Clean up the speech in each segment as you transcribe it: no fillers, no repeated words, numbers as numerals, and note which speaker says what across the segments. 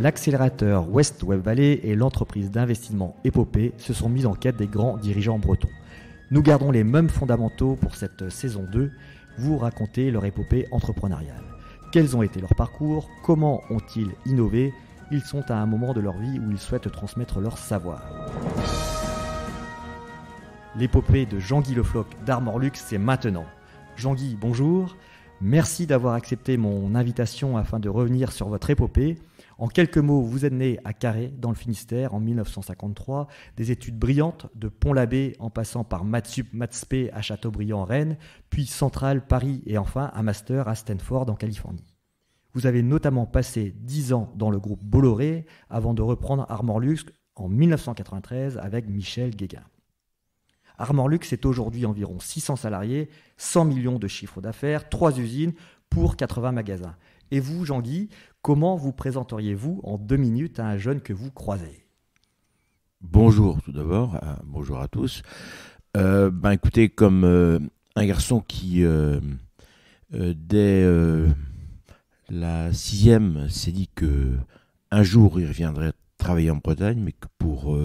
Speaker 1: L'accélérateur West Web Valley et l'entreprise d'investissement Épopée se sont mis en quête des grands dirigeants bretons. Nous gardons les mêmes fondamentaux pour cette saison 2, vous racontez leur épopée entrepreneuriale. Quels ont été leurs parcours, comment ont-ils innové? Ils sont à un moment de leur vie où ils souhaitent transmettre leur savoir. L'épopée de Jean-Guy Le Floch d'Armor Luxe, c'est maintenant. Jean-Guy, bonjour. Merci d'avoir accepté mon invitation afin de revenir sur votre épopée. En quelques mots, vous êtes né à Carhaix, dans le Finistère, en 1953. Des études brillantes, de Pont-l'Abbé en passant par Mathsup, Mathsp à Châteaubriand, Rennes, puis Centrale, Paris et enfin un master à Stanford, en Californie. Vous avez notamment passé 10 ans dans le groupe Bolloré avant de reprendre Armor Luxe en 1993 avec Michel Guéguin. Armor Luxe est aujourd'hui environ 600 salariés, 100 millions de chiffre d'affaires, 3 usines pour 80 magasins. Et vous, Jean-Guy, comment vous présenteriez-vous en 2 minutes à un jeune que vous croisez?
Speaker 2: Bonjour tout d'abord, bonjour à tous. Écoutez, comme un garçon qui, dès la 6e, s'est dit qu'un jour il reviendrait travailler en Bretagne, mais que pour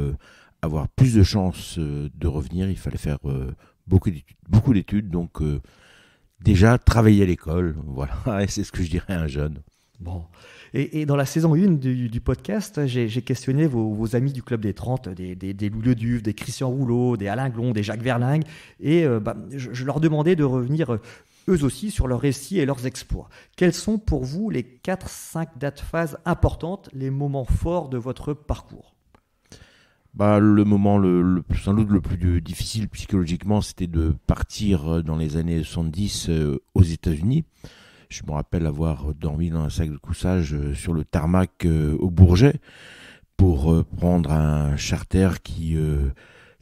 Speaker 2: avoir plus de chances de revenir, il fallait faire beaucoup d'études, donc déjà travailler à l'école, voilà, et c'est ce que je dirais à un jeune.
Speaker 1: Bon. Et dans la saison 1 du podcast, j'ai questionné vos amis du Club des 30, des Louis Leduc, des Christian Rouleau, des Alain Glon, des Jacques Verlingue, et je leur demandais de revenir eux aussi sur leurs récits et leurs exploits. Quelles sont pour vous les 4-5 dates phases importantes, les moments forts de votre parcours?
Speaker 2: Le moment sans doute le plus difficile psychologiquement, c'était de partir dans les années 70 aux États-Unis. Je me rappelle avoir dormi dans un sac de couchage sur le tarmac au Bourget pour prendre un charter qui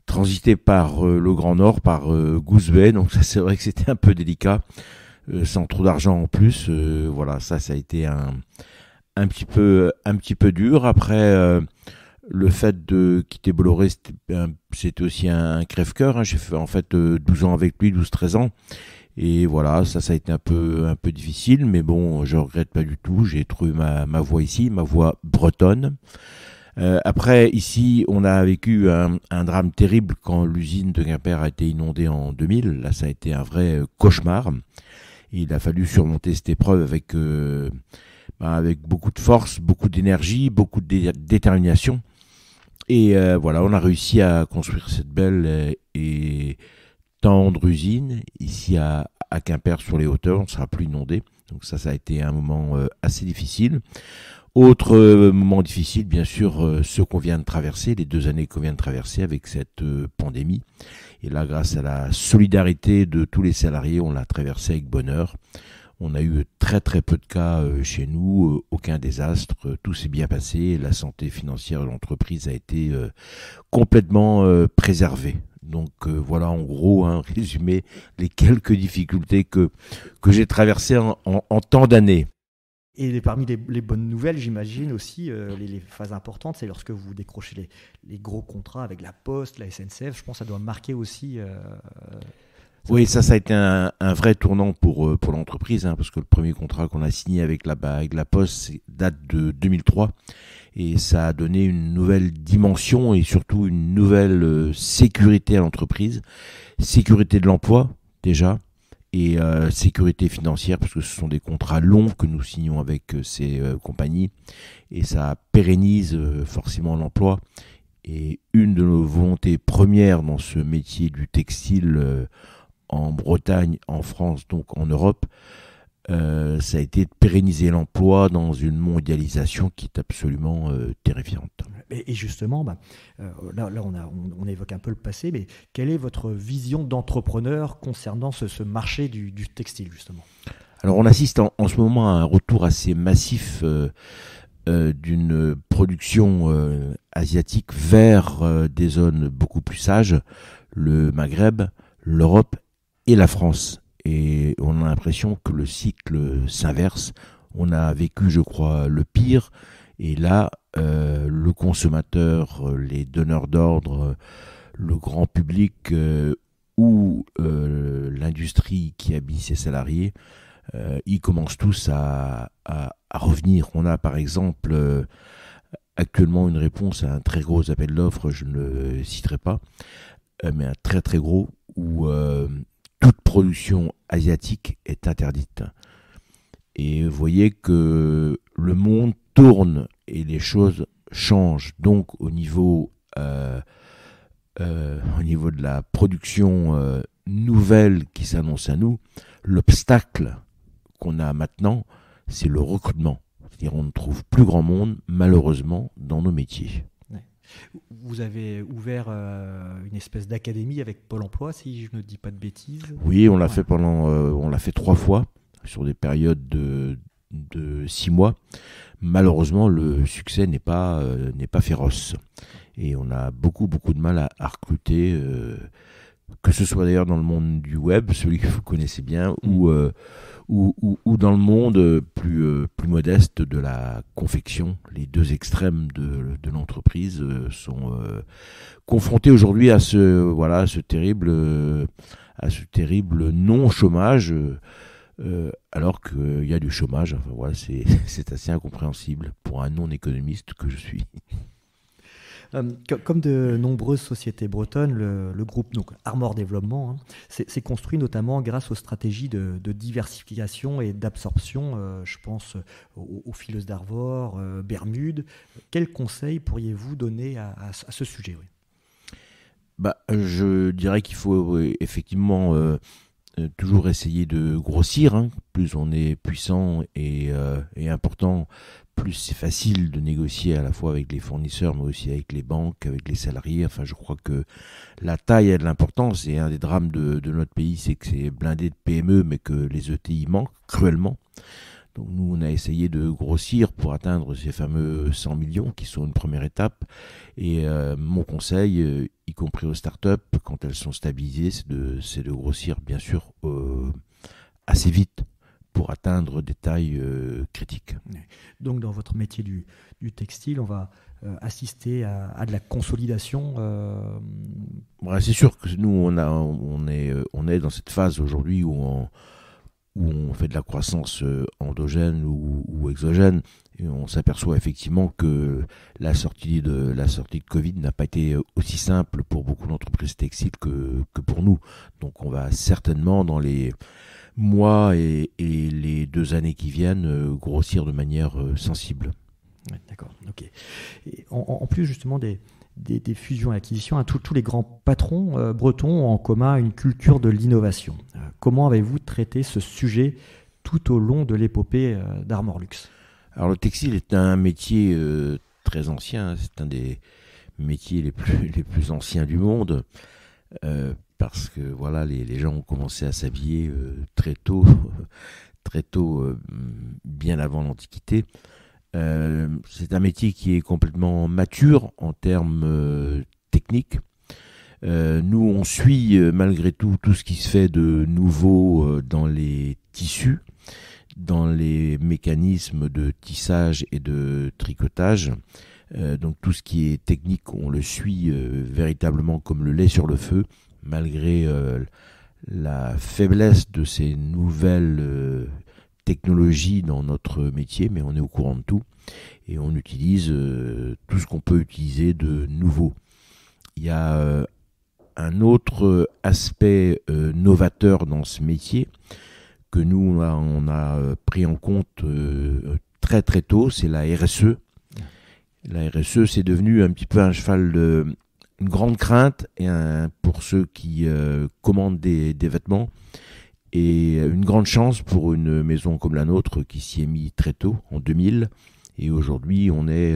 Speaker 2: transitait par le Grand Nord, par Goose Bay. Donc ça, c'est vrai que c'était un peu délicat, sans trop d'argent en plus. Voilà, ça a été un petit peu dur. Après, le fait de quitter Bolloré, c'était aussi un crève-cœur. J'ai fait en fait 12 ans avec lui, 12-13 ans. Et voilà, ça a été un peu difficile, mais bon, je regrette pas du tout. J'ai trouvé ma voie ici, ma voie bretonne. Après, ici, on a vécu un drame terrible quand l'usine de Quimper a été inondée en 2000. Là, ça a été un vrai cauchemar. Il a fallu surmonter cette épreuve avec beaucoup de force, beaucoup d'énergie, beaucoup de détermination. Et voilà, on a réussi à construire cette belle et tendre usine ici à Quimper sur les hauteurs. On ne sera plus inondé. Donc ça a été un moment assez difficile. Autre moment difficile, bien sûr, ceux qu'on vient de traverser, les 2 années qu'on vient de traverser avec cette pandémie. Et là, grâce à la solidarité de tous les salariés, on l'a traversé avec bonheur. On a eu très très peu de cas chez nous, aucun désastre, tout s'est bien passé, la santé financière de l'entreprise a été complètement préservée. Donc voilà en gros, résumé, les quelques difficultés que j'ai traversées en tant d'années.
Speaker 1: Et parmi les bonnes nouvelles, j'imagine aussi, les phases importantes, c'est lorsque vous décrochez les gros contrats avec la Poste, la SNCF. Je pense que ça doit marquer aussi...
Speaker 2: Oui, ça a été un vrai tournant pour l'entreprise, parce que le premier contrat qu'on a signé avec la Poste date de 2003 et ça a donné une nouvelle dimension et surtout une nouvelle sécurité à l'entreprise, sécurité de l'emploi déjà et sécurité financière parce que ce sont des contrats longs que nous signons avec ces compagnies et ça pérennise forcément l'emploi. Et une de nos volontés premières dans ce métier du textile en Bretagne, en France, donc en Europe, ça a été de pérenniser l'emploi dans une mondialisation qui est absolument terrifiante.
Speaker 1: Et justement, là on évoque un peu le passé, mais quelle est votre vision d'entrepreneur concernant ce marché du textile, justement?
Speaker 2: Alors on assiste en ce moment à un retour assez massif d'une production asiatique vers des zones beaucoup plus sages, le Maghreb, l'Europe et la France. Et on a l'impression que le cycle s'inverse. On a vécu, je crois, le pire. Et là, le consommateur, les donneurs d'ordre, le grand public ou l'industrie qui habille ses salariés ils commencent tous à revenir. On a par exemple actuellement une réponse à un très gros appel d'offres, je ne le citerai pas, mais un très très gros, où toute production asiatique est interdite. Et vous voyez que le monde tourne et les choses changent. Donc au niveau de la production nouvelle qui s'annonce à nous, l'obstacle qu'on a maintenant, c'est le recrutement. C'est-à-dire on ne trouve plus grand monde, malheureusement, dans nos métiers.
Speaker 1: Vous avez ouvert une espèce d'académie avec Pôle emploi, si je ne dis pas de bêtises.
Speaker 2: Oui, on l'a fait on l'a fait 3 fois sur des périodes de 6 mois. Malheureusement, le succès n'est pas féroce. Et on a beaucoup de mal à recruter, que ce soit d'ailleurs dans le monde du web, celui que vous connaissez bien, ou dans le monde plus modeste de la confection. Les deux extrêmes de l'entreprise sont confrontés aujourd'hui à ce terrible non-chômage, alors qu'il y a du chômage. Enfin, voilà, c'est assez incompréhensible pour un non-économiste que je suis.
Speaker 1: Comme de nombreuses sociétés bretonnes, le groupe donc Armor Développement s'est construit notamment grâce aux stratégies de diversification et d'absorption. Je pense aux fileuses d'Arvor, Bermude. Quels conseils pourriez-vous donner à ce sujet?
Speaker 2: Je dirais qu'il faut effectivement toujours essayer de grossir. Plus on est puissant et important, plus c'est facile de négocier à la fois avec les fournisseurs, mais aussi avec les banques, avec les salariés. Enfin, je crois que la taille a de l'importance. Et un des drames de notre pays, c'est que c'est blindé de PME, mais que les ETI manquent cruellement. Donc nous, on a essayé de grossir pour atteindre ces fameux 100 millions qui sont une première étape. Et mon conseil, y compris aux startups, quand elles sont stabilisées, c'est de grossir, bien sûr, assez vite pour atteindre des tailles critiques.
Speaker 1: Donc dans votre métier du textile, on va assister à de la consolidation.
Speaker 2: C'est sûr que nous, on est dans cette phase aujourd'hui où on fait de la croissance endogène ou exogène. Et on s'aperçoit effectivement que la sortie de Covid n'a pas été aussi simple pour beaucoup d'entreprises textiles que pour nous. Donc on va certainement dans les mois et les 2 années qui viennent grossir de manière sensible.
Speaker 1: Ouais, d'accord, ok. Et en plus justement des fusions et acquisitions, tous les grands patrons bretons ont en commun une culture de l'innovation. Comment avez-vous traité ce sujet tout au long de l'épopée d'Armor Luxe? Alors
Speaker 2: le textile est un métier très ancien, c'est un des métiers les plus anciens du monde, parce que voilà, les gens ont commencé à s'habiller très tôt, bien avant l'Antiquité. C'est un métier qui est complètement mature en termes techniques. Nous, on suit malgré tout ce qui se fait de nouveau dans les tissus, dans les mécanismes de tissage et de tricotage. Donc tout ce qui est technique, on le suit véritablement comme le lait sur le feu, malgré la faiblesse de ces nouvelles technologie dans notre métier, mais on est au courant de tout et on utilise tout ce qu'on peut utiliser de nouveau. Il y a un autre aspect novateur dans ce métier que nous on a pris en compte très très tôt, c'est la RSE. La RSE, c'est devenu un petit peu un cheval une grande crainte pour ceux qui commandent des vêtements. Et une grande chance pour une maison comme la nôtre qui s'y est mis très tôt, en 2000. Et aujourd'hui, on est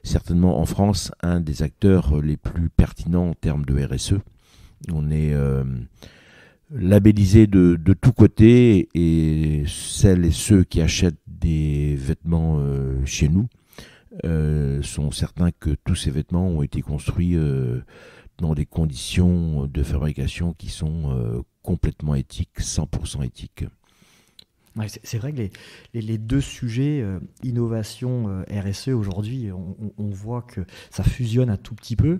Speaker 2: certainement en France un des acteurs les plus pertinents en termes de RSE. On est labellisé de tous côtés et celles et ceux qui achètent des vêtements chez nous sont certains que tous ces vêtements ont été construits dans des conditions de fabrication qui sont complètement éthiques, 100% éthiques.
Speaker 1: Ouais, c'est vrai que les deux sujets, innovation, RSE, aujourd'hui, on voit que ça fusionne un tout petit peu.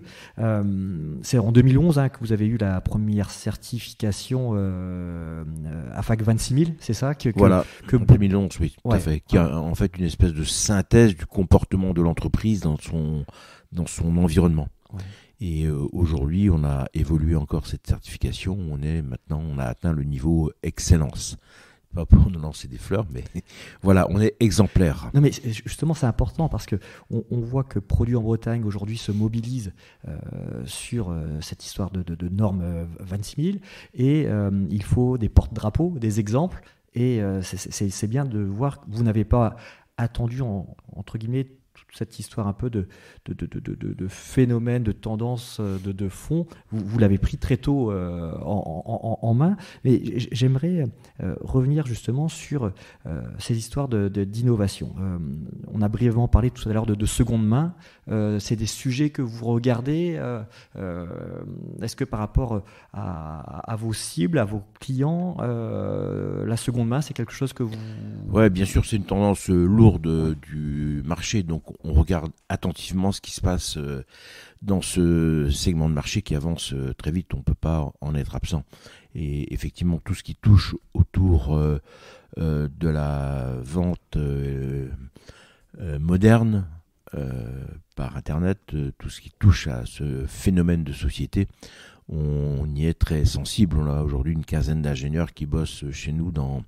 Speaker 1: C'est en 2011 que vous avez eu la première certification AFAC 26000, c'est ça
Speaker 2: Voilà, en 2011, oui, tout à fait. Qui
Speaker 1: Ouais.
Speaker 2: a en fait une espèce de synthèse du comportement de l'entreprise dans son environnement.
Speaker 1: Ouais.
Speaker 2: Et aujourd'hui, on a évolué encore cette certification. On a atteint le niveau excellence. Pas pour nous lancer des fleurs, mais voilà, on est exemplaire.
Speaker 1: Non, mais justement, c'est important parce que on voit que Produits en Bretagne aujourd'hui se mobilise sur cette histoire de normes 26000 et il faut des porte-drapeaux, des exemples. Et c'est bien de voir que vous n'avez pas attendu, entre guillemets, toute cette histoire un peu de phénomène, de tendance, de fond. Vous l'avez pris très tôt en main. Mais j'aimerais revenir justement sur ces histoires d'innovation. On a brièvement parlé tout à l'heure de seconde main. C'est des sujets que vous regardez. Est-ce que par rapport à vos cibles, à vos clients, la seconde main, c'est quelque chose que vous...
Speaker 2: Ouais, bien sûr, c'est une tendance lourde du marché. Donc, on regarde attentivement ce qui se passe dans ce segment de marché qui avance très vite. On ne peut pas en être absent. Et effectivement, tout ce qui touche autour de la vente moderne par Internet, tout ce qui touche à ce phénomène de société, on y est très sensible. On a aujourd'hui une quinzaine d'ingénieurs qui bossent chez nous dans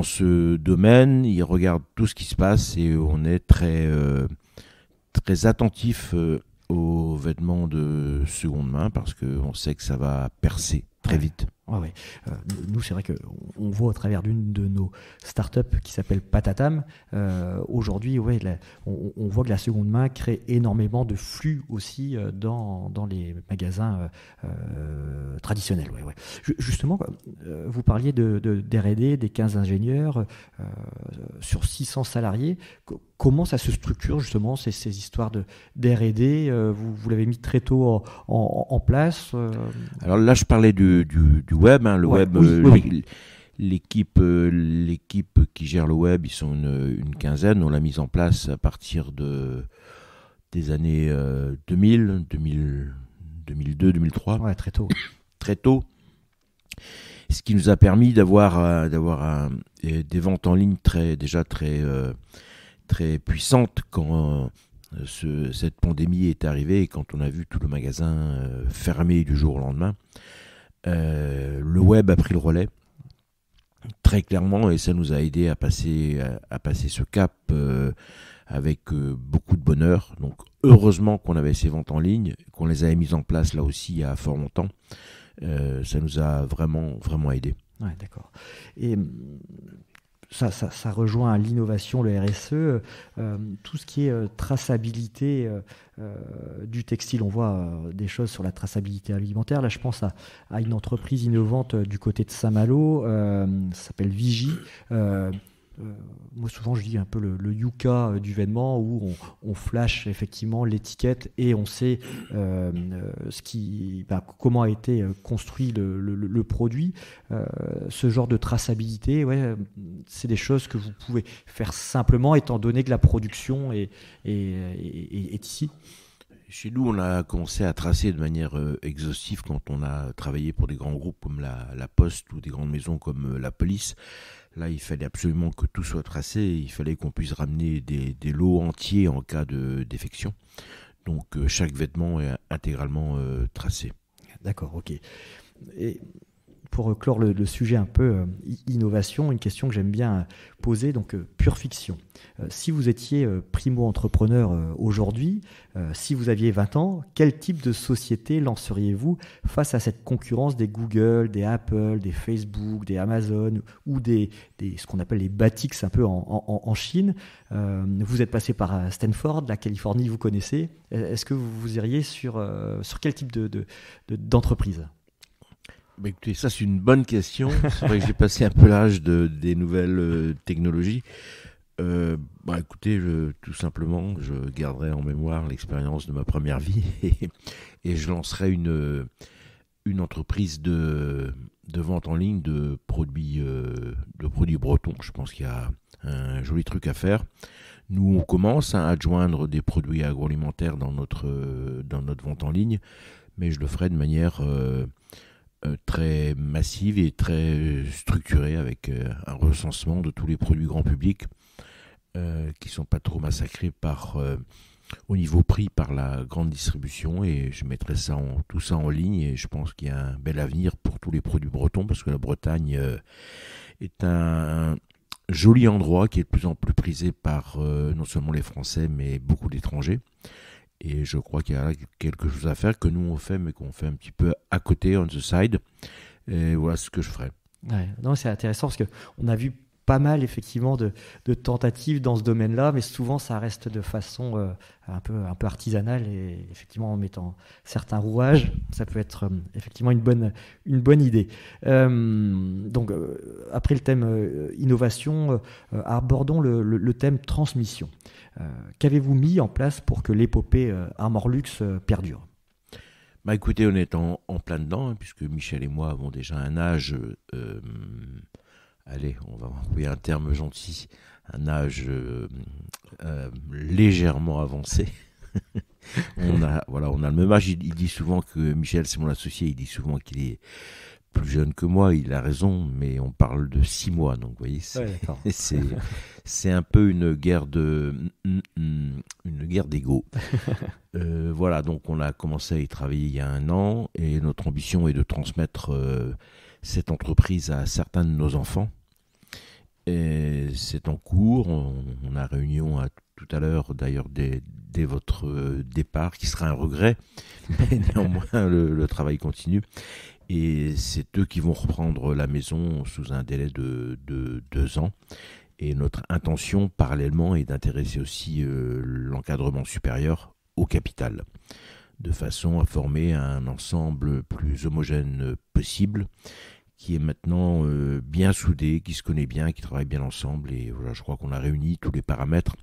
Speaker 2: ce domaine. Ils regardent tout ce qui se passe et on est très attentif aux vêtements de seconde main parce qu'on sait que ça va percer très vite.
Speaker 1: Ouais. Nous, c'est vrai qu'on voit au travers d'une de nos startups qui s'appelle Patatam, aujourd'hui, on voit que la seconde main crée énormément de flux aussi dans les magasins traditionnels. Ouais. Justement, vous parliez de R&D, des 15 ingénieurs sur 600 salariés. Comment ça se structure justement ces histoires de R&D vous l'avez mis très tôt en place
Speaker 2: Alors là, je parlais du web. Hein, le web,
Speaker 1: oui.
Speaker 2: L'équipe qui gère le web, ils sont une quinzaine. On l'a mise en place à partir des années 2000, 2002, 2003.
Speaker 1: Ouais, très tôt.
Speaker 2: Très tôt. Ce qui nous a permis d'avoir des ventes en ligne très puissantes quand cette pandémie est arrivée et quand on a vu tout le magasin fermé du jour au lendemain. Le web a pris le relais très clairement et ça nous a aidé à passer ce cap avec beaucoup de bonheur. Donc heureusement qu'on avait ces ventes en ligne, qu'on les avait mises en place là aussi il y a fort longtemps. Ça nous a vraiment aidé.
Speaker 1: Ouais, d'accord. Et ça rejoint l'innovation, le RSE, tout ce qui est traçabilité du textile. On voit des choses sur la traçabilité alimentaire. Là, je pense à une entreprise innovante du côté de Saint-Malo, ça s'appelle Vigie. Moi, souvent, je dis un peu le Yuka du vêtement où on flash effectivement l'étiquette et on sait comment a été construit le produit. Ce genre de traçabilité, c'est des choses que vous pouvez faire simplement étant donné que la production est ici.
Speaker 2: Chez nous, on a commencé à tracer de manière exhaustive quand on a travaillé pour des grands groupes comme la Poste ou des grandes maisons comme la Police. Là, il fallait absolument que tout soit tracé. Il fallait qu'on puisse ramener des lots entiers en cas de défection. Donc, chaque vêtement est intégralement tracé.
Speaker 1: D'accord, ok. Et pour clore le sujet un peu innovation, une question que j'aime bien poser, donc pure fiction. Si vous étiez primo-entrepreneur aujourd'hui, si vous aviez 20 ans, quel type de société lanceriez-vous face à cette concurrence des Google, des Apple, des Facebook, des Amazon ou ce qu'on appelle les Batix un peu en Chine? Vous êtes passé par Stanford, la Californie, vous connaissez. Est-ce que vous iriez sur quel type d'entreprise?
Speaker 2: Bah écoutez, ça c'est une bonne question. C'est vrai que j'ai passé un peu l'âge des nouvelles technologies. Écoutez, tout simplement, je garderai en mémoire l'expérience de ma première vie et je lancerai une entreprise de vente en ligne de produits bretons. Je pense qu'il y a un joli truc à faire. Nous, on commence à adjoindre des produits agroalimentaires dans notre vente en ligne, mais je le ferai de manière très massive et très structurée avec un recensement de tous les produits grand public qui sont pas trop massacrés au niveau prix par la grande distribution, et je mettrai tout ça en ligne, et je pense qu'il y a un bel avenir pour tous les produits bretons, parce que la Bretagne est un joli endroit qui est de plus en plus prisé par non seulement les Français mais beaucoup d'étrangers. Et je crois qu'il y a quelque chose à faire que nous on fait, mais qu'on fait un petit peu à côté, on the side. Et voilà ce que je ferai.
Speaker 1: Ouais, non, c'est intéressant parce qu'on a vu pas mal effectivement de tentatives dans ce domaine-là, mais souvent ça reste de façon un peu artisanale, et effectivement en mettant certains rouages, ça peut être effectivement une bonne idée. Donc après le thème innovation, abordons le thème transmission. Qu'avez-vous mis en place pour que l'épopée Armor Luxe perdure?
Speaker 2: Bah écoutez, on est en plein dedans, hein, puisque Michel et moi avons déjà un âge, allez, on va employer un terme gentil, un âge légèrement avancé. On a le même âge. Il dit souvent que Michel, c'est mon associé, il dit souvent qu'il est plus jeune que moi. Il a raison, mais on parle de 6 mois, donc vous voyez, c'est un peu une guerre d'ego. Voilà, donc on a commencé à y travailler il y a 1 an, et notre ambition est de transmettre cette entreprise à certains de nos enfants. Et c'est en cours. On a réunion tout à l'heure, d'ailleurs, dès votre départ, qui sera un regret, mais néanmoins le travail continue. Et c'est eux qui vont reprendre la maison sous un délai de 2 ans. Et notre intention, parallèlement, est d'intéresser aussi l'encadrement supérieur au capital, de façon à former un ensemble plus homogène possible, qui est maintenant bien soudé, qui se connaît bien, qui travaille bien ensemble. Et voilà, je crois qu'on a réuni tous les paramètres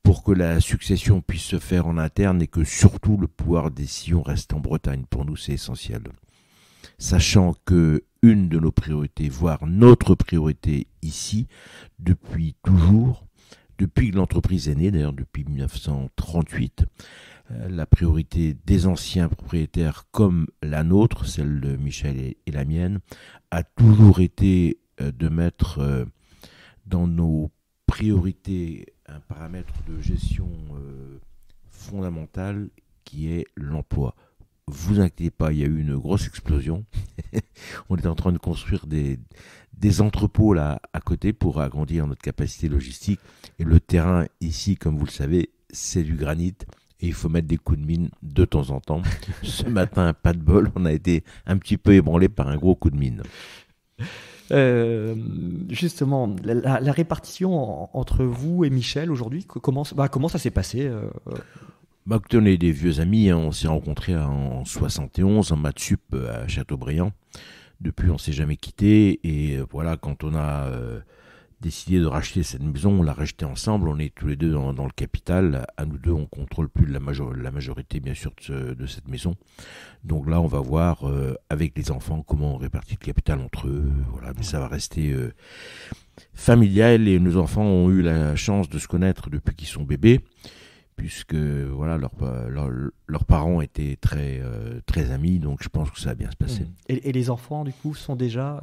Speaker 2: pour que la succession puisse se faire en interne, et que surtout le pouvoir de décision reste en Bretagne. Pour nous, c'est essentiel. Sachant que une de nos priorités, voire notre priorité ici, depuis toujours, depuis que l'entreprise est née, d'ailleurs depuis 1938, la priorité des anciens propriétaires comme la nôtre, celle de Michel et la mienne, a toujours été de mettre dans nos priorités un paramètre de gestion fondamental, qui est l'emploi. Vous inquiétez pas, il y a eu une grosse explosion. On est en train de construire des entrepôts là à côté pour agrandir notre capacité logistique. Et le terrain ici, comme vous le savez, c'est du granit. Et il faut mettre des coups de mine de temps en temps. Ce matin, pas de bol, on a été un petit peu ébranlé par un gros coup de mine.
Speaker 1: Justement, la répartition entre vous et Michel aujourd'hui, comment ça s'est passé
Speaker 2: On est des vieux amis, hein. On s'est rencontrés en 71 en maths sup à Châteaubriand. Depuis, on s'est jamais quittés. Et voilà, quand on a décidé de racheter cette maison, on l'a rachetée ensemble. On est tous les deux dans le capital. À nous deux, on contrôle plus la majorité, bien sûr, de cette maison. Donc là, on va voir avec les enfants comment on répartit le capital entre eux. Voilà, mais ça va rester familial. Et nos enfants ont eu la chance de se connaître depuis qu'ils sont bébés, puisque voilà, leurs parents étaient très, très amis, donc je pense que ça va bien se passer.
Speaker 1: Et les enfants, du coup, sont déjà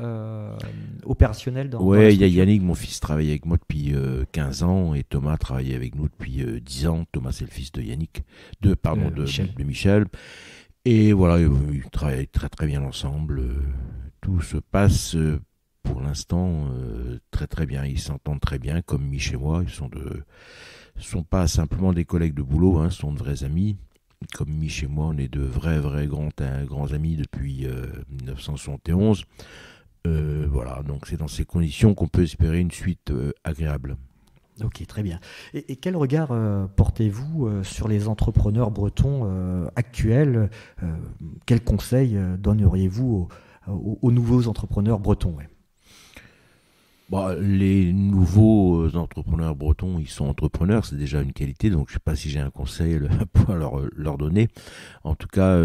Speaker 1: opérationnels dans
Speaker 2: Ouais,
Speaker 1: la
Speaker 2: il y a
Speaker 1: structure?
Speaker 2: Yannick, mon fils, travaille avec moi depuis 15 ans, et Thomas travaille avec nous depuis 10 ans. Thomas, c'est le fils de Yannick, de Michel. Et voilà, ils travaillent très très bien ensemble. Tout se passe pour l'instant très très bien. Ils s'entendent très bien, comme Mich et moi. Ils sont pas simplement des collègues de boulot, hein, sont de vrais amis. Comme Mich et moi, on est de vrais grands amis depuis 1971. Voilà, donc c'est dans ces conditions qu'on peut espérer une suite agréable.
Speaker 1: Ok, très bien. Et quel regard portez-vous sur les entrepreneurs bretons actuels? Quels conseils donneriez-vous aux nouveaux entrepreneurs bretons?
Speaker 2: Les nouveaux entrepreneurs bretons, ils sont entrepreneurs, c'est déjà une qualité, donc je ne sais pas si j'ai un conseil à pouvoir leur donner. En tout cas,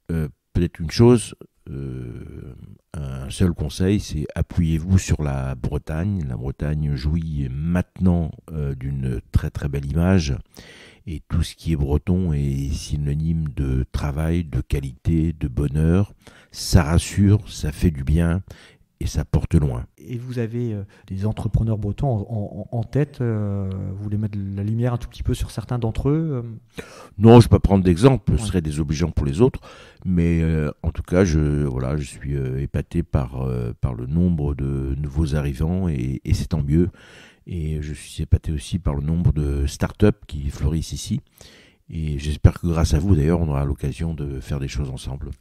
Speaker 2: peut-être une chose, un seul conseil, c'est appuyez-vous sur la Bretagne. La Bretagne jouit maintenant d'une très très belle image, Et tout ce qui est breton est synonyme de travail, de qualité, de bonheur. Ça rassure, ça fait du bien et ça porte loin.
Speaker 1: Et vous avez des entrepreneurs bretons en tête, vous voulez mettre la lumière un tout petit peu sur certains d'entre eux
Speaker 2: Non, je ne vais pas prendre d'exemple, ce
Speaker 1: Ouais.
Speaker 2: serait désobligeant pour les autres, mais en tout cas, je suis épaté par le nombre de nouveaux arrivants et c'est tant mieux. Et je suis épaté aussi par le nombre de startups qui fleurissent ici. Et j'espère que grâce à vous, d'ailleurs, on aura l'occasion de faire des choses ensemble.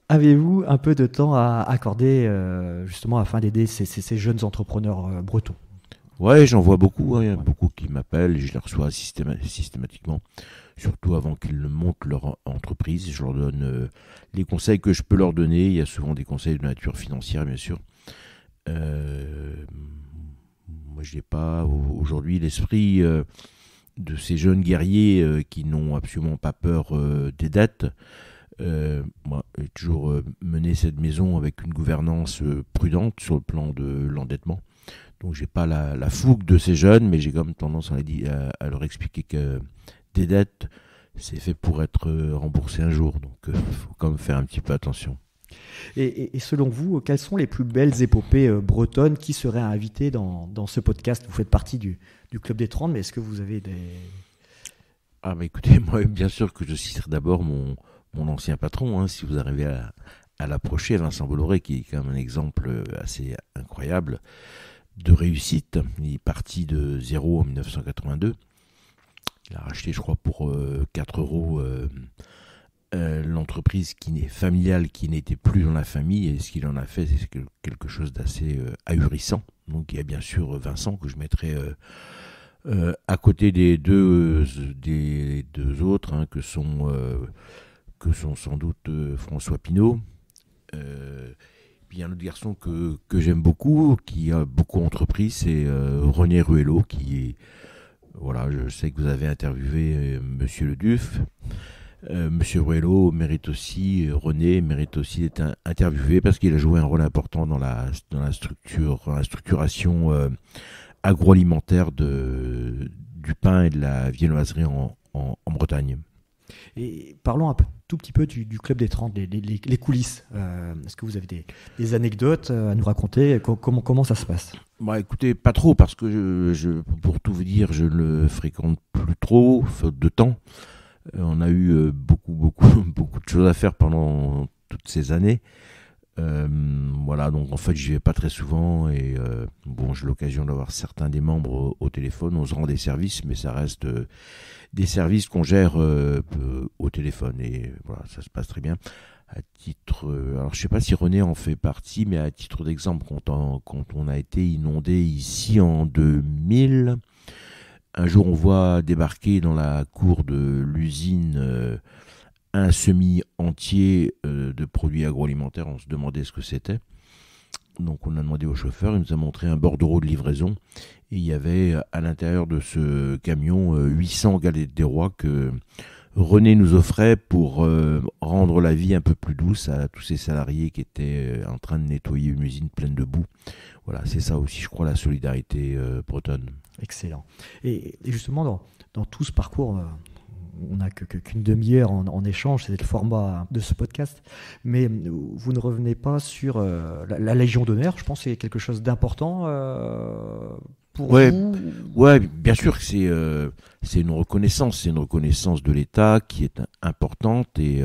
Speaker 1: Avez-vous un peu de temps à accorder justement afin d'aider ces jeunes entrepreneurs bretons?
Speaker 2: Ouais, j'en vois beaucoup. Il y a beaucoup qui m'appellent et je les reçois systématiquement. Surtout avant qu'ils ne montent leur entreprise. Je leur donne les conseils que je peux leur donner. Il y a souvent des conseils de nature financière, bien sûr. Moi, je n'ai pas aujourd'hui l'esprit de ces jeunes guerriers qui n'ont absolument pas peur des dettes. Moi, j'ai toujours mené cette maison avec une gouvernance prudente sur le plan de l'endettement. Donc, j'ai pas la fougue de ces jeunes, mais j'ai comme tendance à leur expliquer que des dettes, c'est fait pour être remboursé un jour. Donc, faut quand même faire un petit peu attention.
Speaker 1: Et selon vous, quelles sont les plus belles épopées bretonnes qui seraient invitées dans ce podcast? Vous faites partie du Club des 30, mais est-ce que vous avez des...
Speaker 2: Ah, mais écoutez, moi, bien sûr que je citerai d'abord mon ancien patron, hein, si vous arrivez à l'approcher, Vincent Bolloré, qui est quand même un exemple assez incroyable de réussite. Il est parti de zéro en 1982. Il a racheté, je crois, pour 4 euros l'entreprise familiale qui n'était plus dans la famille. Et ce qu'il en a fait, c'est quelque chose d'assez ahurissant. Donc il y a bien sûr Vincent que je mettrai à côté des deux autres, hein, que sont sans doute François Pinault. Puis il y a un autre garçon que j'aime beaucoup, qui a beaucoup entrepris, c'est René Ruello, qui est... Voilà, je sais que vous avez interviewé Monsieur Le Duf. Monsieur Ruello mérite aussi, René mérite aussi d'être interviewé parce qu'il a joué un rôle important dans la structuration agroalimentaire du pain et de la viennoiserie en Bretagne.
Speaker 1: Et parlons tout petit peu du Club des 30, les coulisses. Est-ce que vous avez des anecdotes à nous raconter? Comment ça se passe?
Speaker 2: Bah écoutez, pas trop, parce que pour tout vous dire, je ne le fréquente plus trop, faute de temps. On a eu beaucoup de choses à faire pendant toutes ces années. Voilà, donc en fait, j'y vais pas très souvent et j'ai l'occasion d'avoir certains des membres au téléphone. On se rend des services, mais ça reste des services qu'on gère au téléphone et voilà, ça se passe très bien. À titre, alors je sais pas si René en fait partie, mais à titre d'exemple, quand on a été inondé ici en 2000, un jour on voit débarquer dans la cour de l'usine un semi entier de produits agroalimentaires. On se demandait ce que c'était. Donc on a demandé au chauffeur, il nous a montré un bordereau de livraison et il y avait à l'intérieur de ce camion 800 galettes des rois que René nous offrait pour rendre la vie un peu plus douce à tous ces salariés qui étaient en train de nettoyer une usine pleine de boue. Voilà, c'est ça aussi, je crois, la solidarité bretonne.
Speaker 1: Excellent. Et justement, dans tout ce parcours, on n'a qu'une demi-heure en échange, c'est le format de ce podcast, mais vous ne revenez pas sur la Légion d'honneur. Je pense que c'est quelque chose d'important pour vous.
Speaker 2: Ouais, bien sûr que c'est une reconnaissance de l'État qui est importante et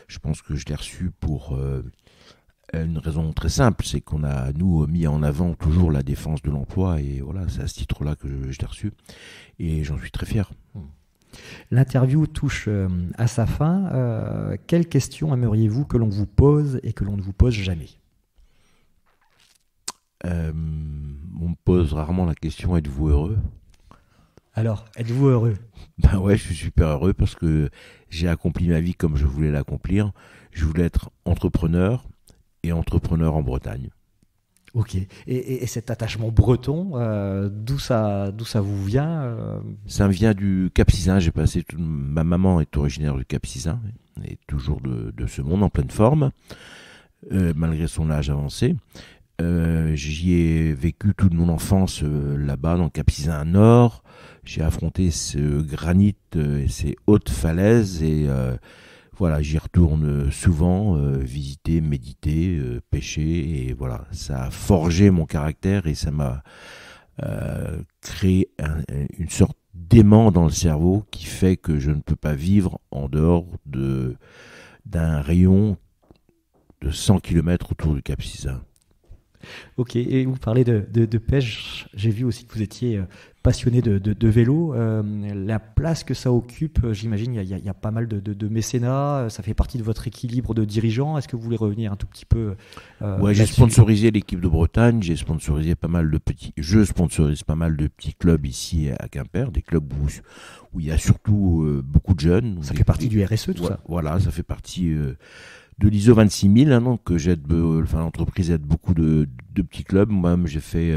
Speaker 2: je pense que je l'ai reçue pour une raison très simple, c'est qu'on a, nous, mis en avant toujours la défense de l'emploi et voilà, c'est à ce titre-là que je l'ai reçue et j'en suis très fier.
Speaker 1: L'interview touche à sa fin. Quelles questions aimeriez-vous que l'on vous pose et que l'on ne vous pose jamais?
Speaker 2: On me pose rarement la question, êtes-vous heureux?
Speaker 1: Alors, êtes-vous heureux?
Speaker 2: Ben ouais, je suis super heureux parce que j'ai accompli ma vie comme je voulais l'accomplir. Je voulais être entrepreneur et entrepreneur en Bretagne.
Speaker 1: Ok. Et cet attachement breton, d'où ça vous vient
Speaker 2: Ça me vient du Cap-Sizun. Ma maman est originaire du Cap-Sizun et toujours de ce monde en pleine forme, malgré son âge avancé. j'y ai vécu toute mon enfance là-bas, dans le Cap-Sizun Nord. J'ai affronté ce granit et ces hautes falaises et voilà, j'y retourne souvent, visiter, méditer, pêcher et voilà, ça a forgé mon caractère et ça m'a créé une sorte d'aimant dans le cerveau qui fait que je ne peux pas vivre en dehors d'un rayon de 100 km autour du Cap-Sizun.
Speaker 1: Ok, et vous parlez de pêche, j'ai vu aussi que vous étiez passionné de vélo. La place que ça occupe, j'imagine, il y a pas mal de mécénat, ça fait partie de votre équilibre de dirigeant. Est-ce que vous voulez revenir un tout petit peu
Speaker 2: Ouais, j'ai sponsorisé l'équipe de Bretagne, je sponsorise pas mal de petits clubs ici à Quimper, des clubs où il y a surtout beaucoup de jeunes.
Speaker 1: Ça fait partie du RSE, tout ça.
Speaker 2: Voilà, ça fait partie de l'ISO 26000, donc l'entreprise aide beaucoup de petits clubs. Moi-même, j'ai fait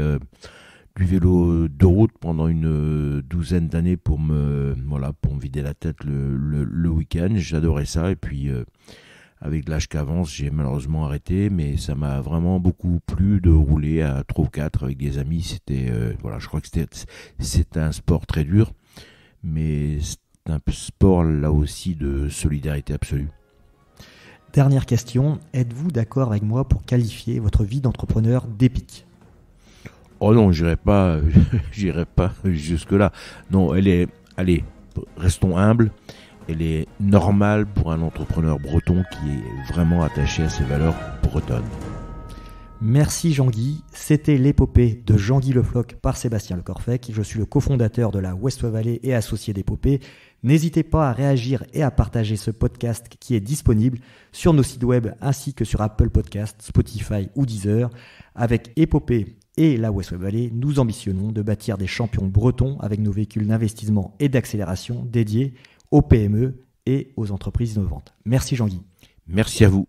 Speaker 2: du vélo de route pendant une douzaine d'années pour me vider la tête le week-end. J'adorais ça. Et puis, avec l'âge qu'avance, j'ai malheureusement arrêté, mais ça m'a vraiment beaucoup plu de rouler à 3 ou 4 avec des amis. C'était, je crois que c'était un sport très dur, mais c'est un sport là aussi de solidarité absolue.
Speaker 1: Dernière question, êtes-vous d'accord avec moi pour qualifier votre vie d'entrepreneur d'épique ?
Speaker 2: Oh non, j'irai pas jusque-là. Non, restons humbles, elle est normale pour un entrepreneur breton qui est vraiment attaché à ses valeurs bretonnes.
Speaker 1: Merci Jean-Guy, c'était l'épopée de Jean-Guy Le Floch par Sébastien Le Corfec. Je suis le cofondateur de la West Valley et associé d'Épopée. N'hésitez pas à réagir et à partager ce podcast qui est disponible sur nos sites web ainsi que sur Apple Podcasts, Spotify ou Deezer. Avec Épopée et la West Valley, nous ambitionnons de bâtir des champions bretons avec nos véhicules d'investissement et d'accélération dédiés aux PME et aux entreprises innovantes. Merci Jean-Guy.
Speaker 2: Merci à vous.